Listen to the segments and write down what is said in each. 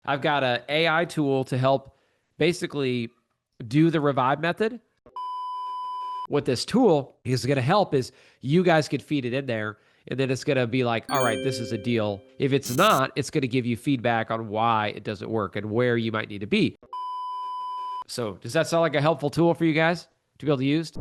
I've got an AI tool to help basically do the revive method. What this tool is going to help is you guys could feed it in there, and then it's going to be like, all right, this is a deal. If it's not, it's going to give you feedback on why it doesn't work and where you might need to be. So does that sound like a helpful tool for you guys to be able to use?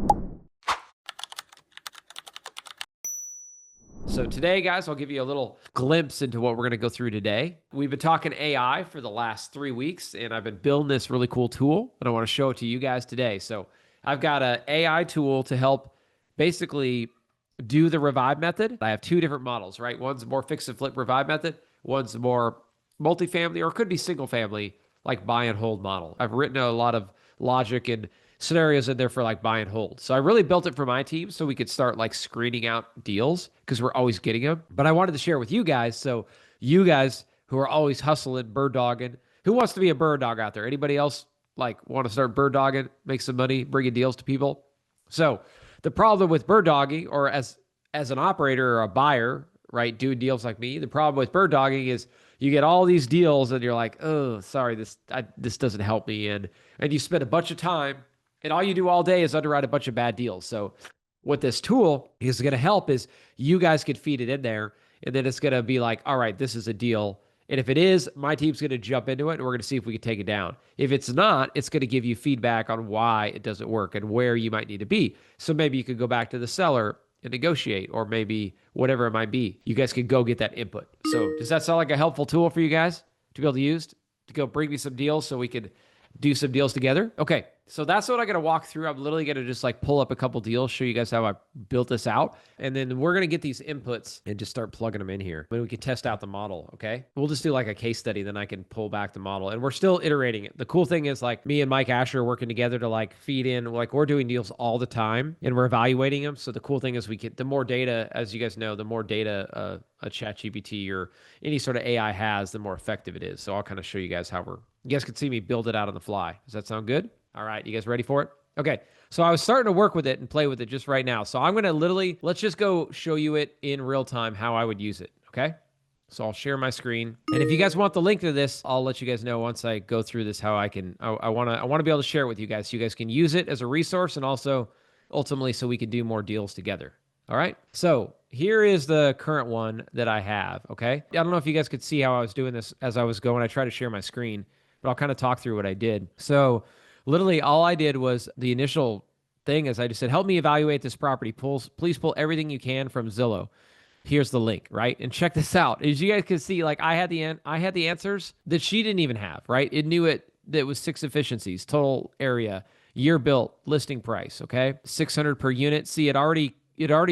So today, guys, I'll give you a little glimpse into what we're going to go through today. We've been talking AI for the last 3 weeks, and I've been building this really cool tool, and I want to show it to you guys today. So I've got an AI tool to help basically do the revive method. I have two different models, right? One's more fix and flip revive method. One's more multifamily, or it could be single family, like buy and hold model. I've written a lot of logic and scenarios in there for like buy and hold. So I really built it for my team so we could start like screening out deals because we're always getting them. But I wanted to share with you guys. So you guys who are always hustling, bird dogging, who wants to be a bird dog out there? Anybody else like want to start bird dogging, make some money, bringing deals to people? So the problem with bird dogging, or as an operator or a buyer, right, doing deals like me, the problem with bird dogging is you get all these deals and you're like, oh, sorry, this doesn't help me, and you spend a bunch of time, and all you do all day is underwrite a bunch of bad deals. So what this tool is going to help is you guys could feed it in there, and then it's going to be like, all right, this is a deal. And if it is, my team's going to jump into it, and we're going to see if we can take it down. If it's not, it's going to give you feedback on why it doesn't work and where you might need to be. So maybe you could go back to the seller and negotiate, or maybe whatever it might be. You guys could go get that input. So does that sound like a helpful tool for you guys to be able to use to go bring me some deals so we could do some deals together? Okay, so that's what I'm going to walk through. I'm literally going to just like pull up a couple deals, show you guys how I built this out. And then we're going to get these inputs and just start plugging them in here. Then we can test out the model, okay? We'll just do like a case study, then I can pull back the model. And we're still iterating it. The cool thing is like me and Mike Asher are working together to like feed in, like we're doing deals all the time and we're evaluating them. So the cool thing is we get the more data, as you guys know, the more data a ChatGPT or any sort of AI has, the more effective it is. So I'll kind of show you guys how you guys can see me build it out on the fly. Does that sound good? All right, you guys ready for it? Okay, so I was starting to work with it and play with it just right now. So I'm gonna let's just go show you it in real time, how I would use it, okay? So I'll share my screen. And if you guys want the link to this, I'll let you guys know once I go through this, how I wanna be able to share it with you guys so you guys can use it as a resource and also ultimately so we can do more deals together. All right, so here is the current one that I have, okay? I don't know if you guys could see how I was doing this as I was going. I tried to share my screen, but I'll kind of talk through what I did. So literally all I did was the initial thing is I just said, help me evaluate this property. Please pull everything you can from Zillow. Here's the link, right? And check this out. As you guys can see, like I had the answers that she didn't even have, right? It knew that was 6 efficiencies, total area, year built, listing price, okay? 600 per unit. See, it already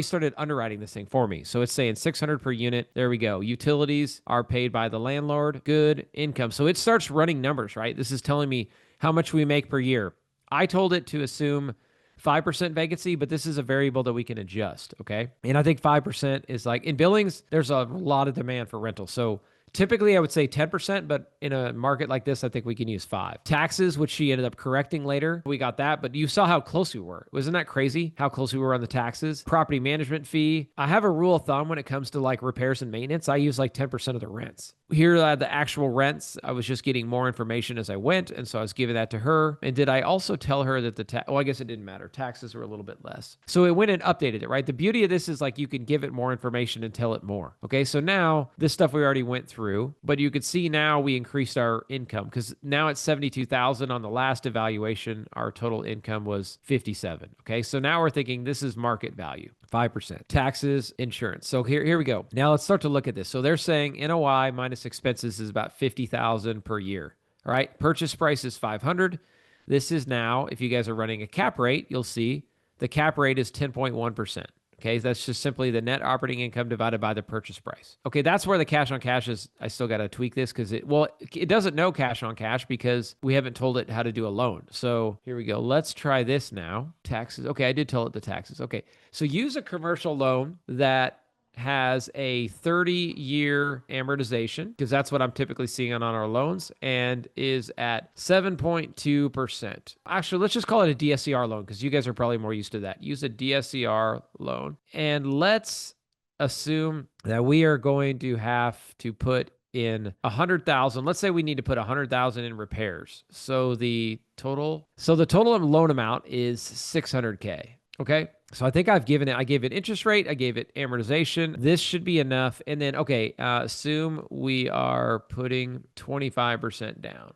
started underwriting this thing for me. So it's saying 600 per unit. There we go. Utilities are paid by the landlord. Good income. So it starts running numbers, right? This is telling me how much we make per year. I told it to assume 5% vacancy, but this is a variable that we can adjust, okay? And I think 5% is like, in Billings, there's a lot of demand for rental. So typically I would say 10%, but in a market like this, I think we can use 5. Taxes, which she ended up correcting later, we got that, but you saw how close we were. Wasn't that crazy how close we were on the taxes? Property management fee. I have a rule of thumb when it comes to like repairs and maintenance. I use like 10% of the rents. Here are the actual rents. I was just getting more information as I went, and so I was giving that to her. And did I also tell her that I guess it didn't matter. Taxes were a little bit less. So it went and updated it, right? The beauty of this is like you can give it more information and tell it more. Okay, so now this stuff we already went through, but you could see now we increased our income because now it's 72,000. On the last evaluation, our total income was 57. Okay, so now we're thinking this is market value. 5%. Taxes, insurance. So here we go. Now let's start to look at this. So they're saying NOI minus expenses is about 50,000 per year. All right. Purchase price is 500. This is now, if you guys are running a cap rate, you'll see the cap rate is 10.1%. Okay, that's just simply the net operating income divided by the purchase price. Okay, that's where the cash on cash is. I still got to tweak this because it doesn't know cash on cash because we haven't told it how to do a loan. So here we go. Let's try this now. Taxes. Okay, I did tell it the taxes. Okay, so use a commercial loan that has a 30-year amortization, because that's what I'm typically seeing on our loans, and is at 7.2%. Actually, let's just call it a DSCR loan, because you guys are probably more used to that. Use a DSCR loan. And let's assume that we are going to have to put in 100,000. Let's say we need to put 100,000 in repairs. So the total loan amount is 600K. Okay. So I think I gave it interest rate. I gave it amortization. This should be enough. And then, okay, assume we are putting 25% down.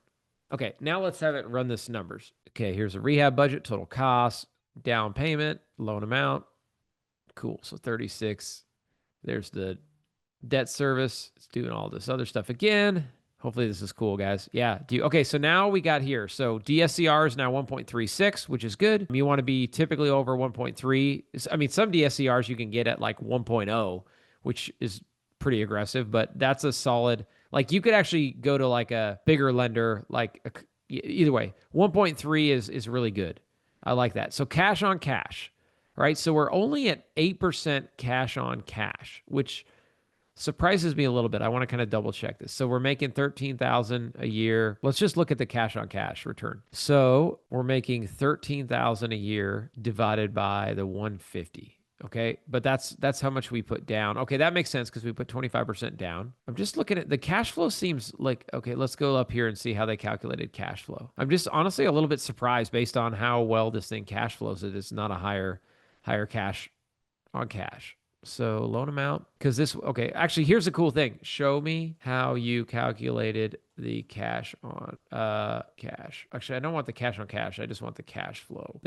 Okay. Now let's have it run this numbers. Okay. Here's a rehab budget, total cost, down payment, loan amount. Cool. So 36. There's the debt service. It's doing all this other stuff again. Hopefully this is cool, guys. Yeah. Okay, so now we got here. So DSCR is now 1.36, which is good. You want to be typically over 1.3. I mean, some DSCRs you can get at like 1.0, which is pretty aggressive, but that's a solid. Like you could actually go to like a bigger lender, either way. 1.3 is really good. I like that. So cash on cash, right? So we're only at 8% cash on cash, which surprises me a little bit. I want to kind of double check this. So we're making 13,000 a year. Let's just look at the cash on cash return. So we're making 13,000 a year divided by the 150. Okay. But that's how much we put down. Okay. That makes sense because we put 25% down. I'm just looking at the cash flow seems like, okay, let's go up here and see how they calculated cash flow. I'm just honestly a little bit surprised based on how well this thing cash flows. It's not a higher cash on cash. So loan amount, because okay, actually, here's the cool thing. Show me how you calculated the cash on cash. Actually, I don't want the cash on cash. I just want the cash flow.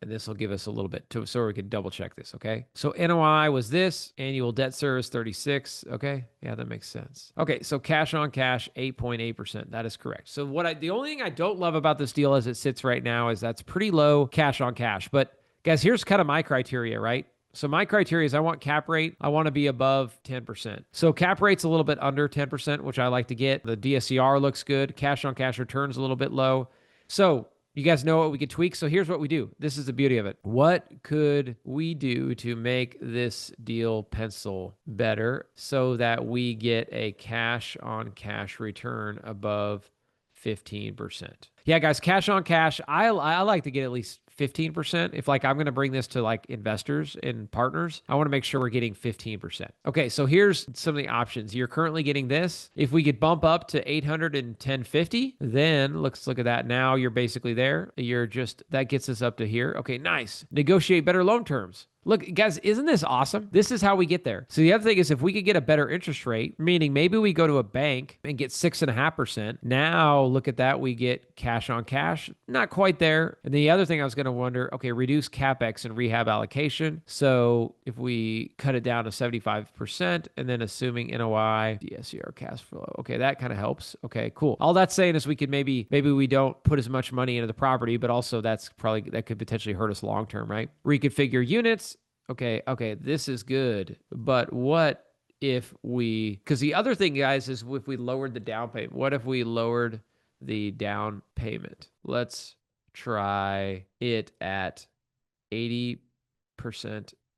And this will give us a little bit so we can double check this, okay? So NOI was this, annual debt service 36, okay? Yeah, that makes sense. Okay, so cash on cash 8.8%. That is correct. So the only thing I don't love about this deal as it sits right now is that's pretty low cash on cash. But guys, here's kind of my criteria, right? So my criteria is I want cap rate. I want to be above 10%. So cap rate's a little bit under 10%, which I like to get. The DSCR looks good. Cash on cash returns a little bit low. So you guys know what we could tweak. So here's what we do. This is the beauty of it. What could we do to make this deal pencil better so that we get a cash on cash return above 15%? Yeah, guys, cash on cash. I like to get at least 15%. If like I'm going to bring this to like investors and partners, I want to make sure we're getting 15%. Okay, so here's some of the options. You're currently getting this. If we could bump up to 800 and 1050, then let's look at that. Now you're basically there. That gets us up to here. Okay, nice. Negotiate better loan terms. Look, guys, isn't this awesome? This is how we get there. So the other thing is if we could get a better interest rate, meaning maybe we go to a bank and get 6.5%. Now look at that. We get cash on cash. Not quite there. And the other thing I was going to wonder, okay, reduce CapEx and rehab allocation. So if we cut it down to 75% and then assuming NOI, DSCR cash flow. Okay, that kind of helps. Okay, cool. All that's saying is we could maybe we don't put as much money into the property, but also that could potentially hurt us long term, right? Reconfigure units. Okay, this is good. But what if because the other thing, guys, is if we lowered the down payment. What if we lowered the down payment? Let's try it at 80%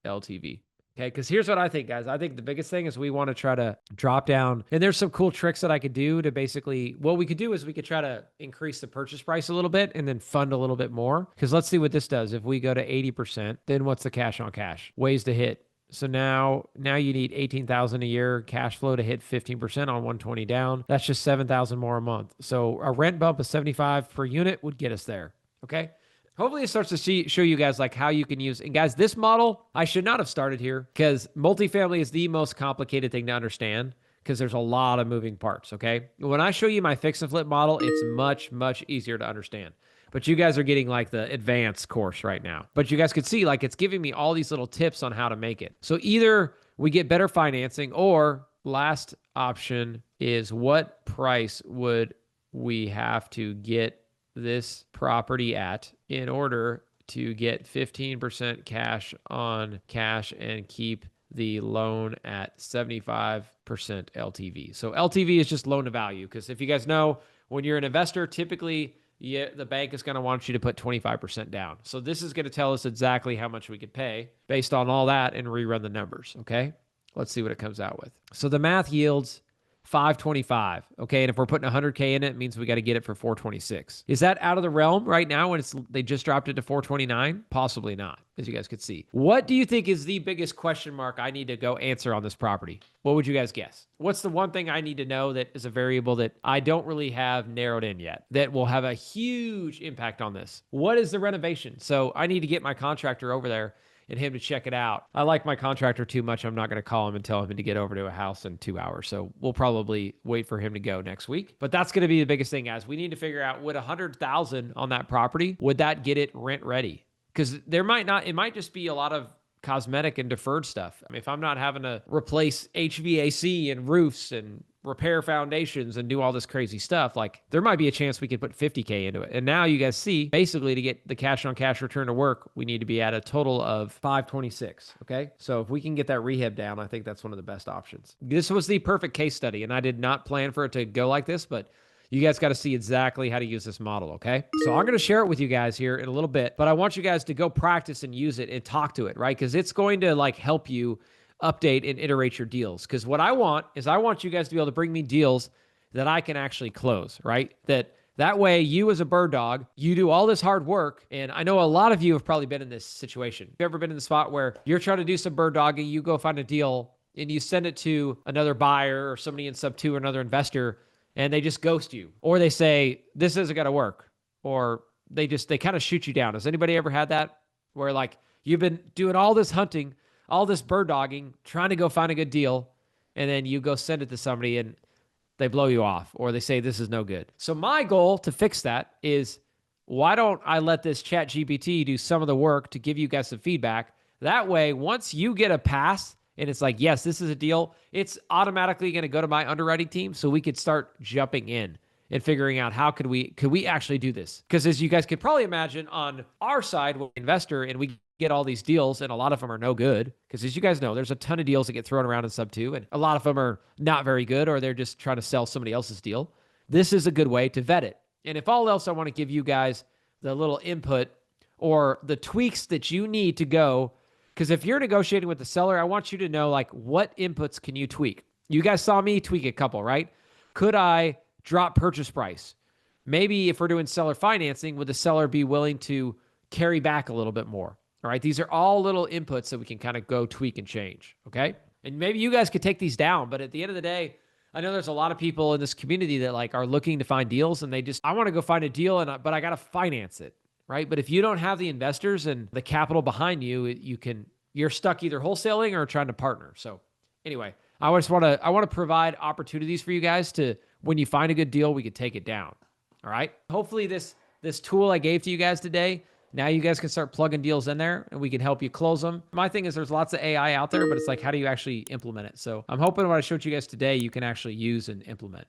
LTV. Okay, because here's what I think, guys. I think the biggest thing is we want to try to drop down. And there's some cool tricks that I could do to basically, what we could do is we could try to increase the purchase price a little bit and then fund a little bit more. Because let's see what this does. If we go to 80%, then what's the cash on cash? Ways to hit. So now you need 18,000 a year cash flow to hit 15% on 120 down. That's just 7,000 more a month. So a rent bump of 75 per unit would get us there. Okay. Hopefully it starts to show you guys like how you can use. And guys, this model, I should not have started here because multifamily is the most complicated thing to understand because there's a lot of moving parts, okay? When I show you my fix and flip model, it's much, much easier to understand. But you guys are getting like the advanced course right now. But you guys could see like it's giving me all these little tips on how to make it. So either we get better financing or last option is what price would we have to get this property at in order to get 15% cash on cash and keep the loan at 75% LTV. So LTV is just loan to value because if you guys know, when you're an investor, typically the bank is going to want you to put 25% down. So this is going to tell us exactly how much we could pay based on all that and rerun the numbers, okay? Let's see what it comes out with. So the math yields 525. Okay. And if we're putting 100K in it, it means we got to get it for 426. Is that out of the realm right now when they just dropped it to 429? Possibly not, as you guys could see. What do you think is the biggest question mark I need to go answer on this property? What would you guys guess? What's the one thing I need to know that is a variable that I don't really have narrowed in yet that will have a huge impact on this? What is the renovation? So I need to get my contractor over there and him to check it out. I like my contractor too much. I'm not going to call him and tell him to get over to a house in 2 hours. So we'll probably wait for him to go next week. But that's going to be the biggest thing, guys. We need to figure out, would 100,000 on that property, would that get it rent ready? Because there might not, it might just be a lot of cosmetic and deferred stuff. I mean, if I'm not having to replace HVAC and roofs and repair foundations and do all this crazy stuff, like there might be a chance we could put 50K into it. And now you guys see, basically to get the cash on cash return to work, we need to be at a total of 526. Okay. So if we can get that rehab down, I think that's one of the best options. This was the perfect case study, and I did not plan for it to go like this, but you guys got to see exactly how to use this model, okay? So I'm going to share it with you guys here in a little bit, but I want you guys to go practice and use it and talk to it, right? Because it's going to like help you update and iterate your deals. Because what I want is I want you guys to be able to bring me deals that I can actually close, right? That way, you as a bird dog, you do all this hard work. And I know a lot of you have probably been in this situation. Have you ever been in the spot where you're trying to do some bird dogging, you go find a deal and you send it to another buyer or somebody in sub 2 or another investor, and they just ghost you, or they say, this isn't going to work, or they kind of shoot you down. Has anybody ever had that where like you've been doing all this hunting, all this bird dogging, trying to go find a good deal, and then you go send it to somebody and they blow you off, or they say, this is no good? So my goal to fix that is, why don't I let this chat GPT do some of the work to give you guys some feedback? That way, once you get a pass, and it's like, yes, this is a deal, it's automatically going to go to my underwriting team, so we could start jumping in and figuring out how could we actually do this? Because as you guys could probably imagine, on our side, we're an investor and we get all these deals, and a lot of them are no good. Because as you guys know, there's a ton of deals that get thrown around in sub 2, and a lot of them are not very good, or they're just trying to sell somebody else's deal. This is a good way to vet it. And if all else, I want to give you guys the little input or the tweaks that you need to go. Because if you're negotiating with the seller, I want you to know, like, what inputs can you tweak? You guys saw me tweak a couple, right? Could I drop purchase price? Maybe if we're doing seller financing, would the seller be willing to carry back a little bit more? All right. These are all little inputs that we can kind of go tweak and change. Okay. And maybe you guys could take these down, but at the end of the day, I know there's a lot of people in this community that like are looking to find deals, and I want to go find a deal, but I got to finance it. Right. But if you don't have the investors and the capital behind you, you're stuck either wholesaling or trying to partner. So anyway, I want to provide opportunities for you guys to, when you find a good deal, we could take it down. All right. Hopefully this tool I gave to you guys today, now you guys can start plugging deals in there and we can help you close them. My thing is, there's lots of AI out there, but it's like, how do you actually implement it? So I'm hoping what I showed you guys today, you can actually use and implement.